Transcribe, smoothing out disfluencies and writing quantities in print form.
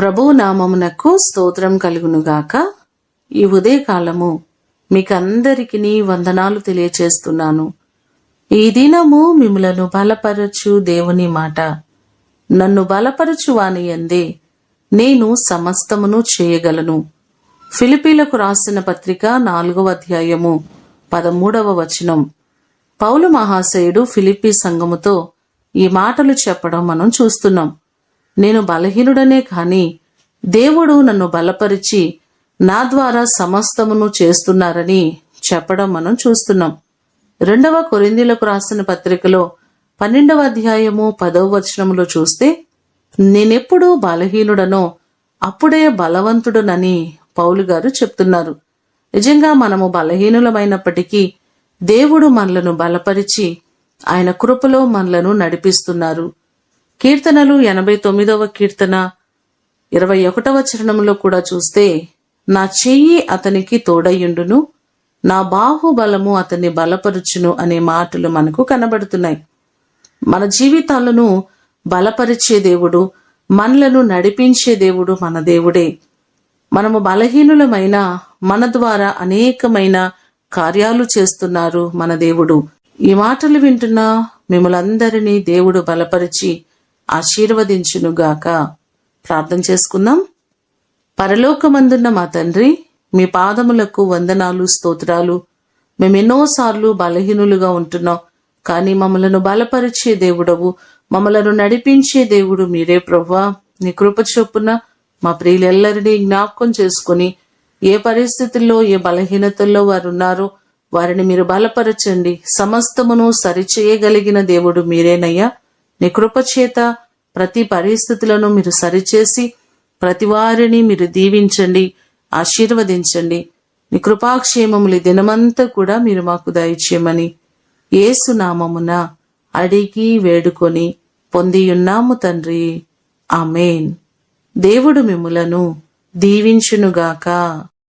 ప్రభువు నామమునకు స్తోత్రం కలుగునుగాక. ఈ ఉదయకాలము మీకందరికీ వందనాలు తెలియచేస్తున్నాను. ఈ దినము మిమ్ములను బలపరచు దేవుని మాట, నన్ను బలపరచు వాని యందే నేను సమస్తమును చేయగలను. ఫిలిప్పీలకు రాసిన పత్రిక 4వ అధ్యాయము 13వ వచనం. పౌలు మహాశయుడు ఫిలిప్పీ సంఘముతో ఈ మాటలు చెప్పడం మనం చూస్తున్నాం. నేను బలహీనుడనే కాని దేవుడు నన్ను బలపరిచి నా ద్వారా సమస్తమును చేస్తున్నారని చెప్పడం మనం చూస్తున్నాం. 2వ కొరింథీయులకు రాసిన పత్రికలో 12వ అధ్యాయము 10వ వచనములో చూస్తే, నేనెప్పుడు బలహీనుడనో అప్పుడే బలవంతుడనని పౌలు గారు చెప్తున్నారు. నిజంగా మనము బలహీనులమైనప్పటికీ దేవుడు మనలను బలపరిచి ఆయన కృపలో మనలను నడిపిస్తున్నారు. కీర్తనలు 89వ కీర్తన 21వ చరణంలో కూడా చూస్తే, నా చెయ్యి అతనికి తోడయుండును, నా బాహుబలము అతన్ని బలపరుచును అనే మాటలు మనకు కనబడుతున్నాయి. మన జీవితాలను బలపరిచే దేవుడు, మనలను నడిపించే దేవుడు మన దేవుడే. మనము బలహీనులమైన మన ద్వారా అనేకమైన కార్యాలు చేస్తున్నారు మన దేవుడు. ఈ మాటలు వింటున్న మిమ్మలందరినీ దేవుడు బలపరిచి ఆశీర్వదించునుగాక. ప్రార్థన చేసుకుందాం. పరలోకమందున్న మా తండ్రి, మీ పాదములకు వందనాలు, స్తోత్రాలు. మేమెన్నోసార్లు బలహీనులుగా ఉంటున్నాం, కానీ మమ్మలను బలపరిచే దేవుడవు, మమ్మలను నడిపించే దేవుడు మీరే ప్రభువా. నీ కృప చొప్పున మా ప్రియులెల్లరినీ జ్ఞాపకం చేసుకుని ఏ పరిస్థితుల్లో ఏ బలహీనతల్లో వారు ఉన్నారో వారిని మీరు బలపరచండి. సమస్తమును సరిచేయగలిగిన దేవుడు మీరేనయ్యా. నీ కృప చేత ప్రతి పరిస్థితులను మీరు సరిచేసి ప్రతి వారిని మీరు దీవించండి, ఆశీర్వదించండి. నీ కృపాక్షేమములు దినమంతా కూడా మీరు మాకు దయచేయమని యేసు నామమున అడిగి వేడుకొని పొందియున్నాము తండ్రి. ఆమేన్. దేవుడు మిమ్ములను దీవించునుగాక.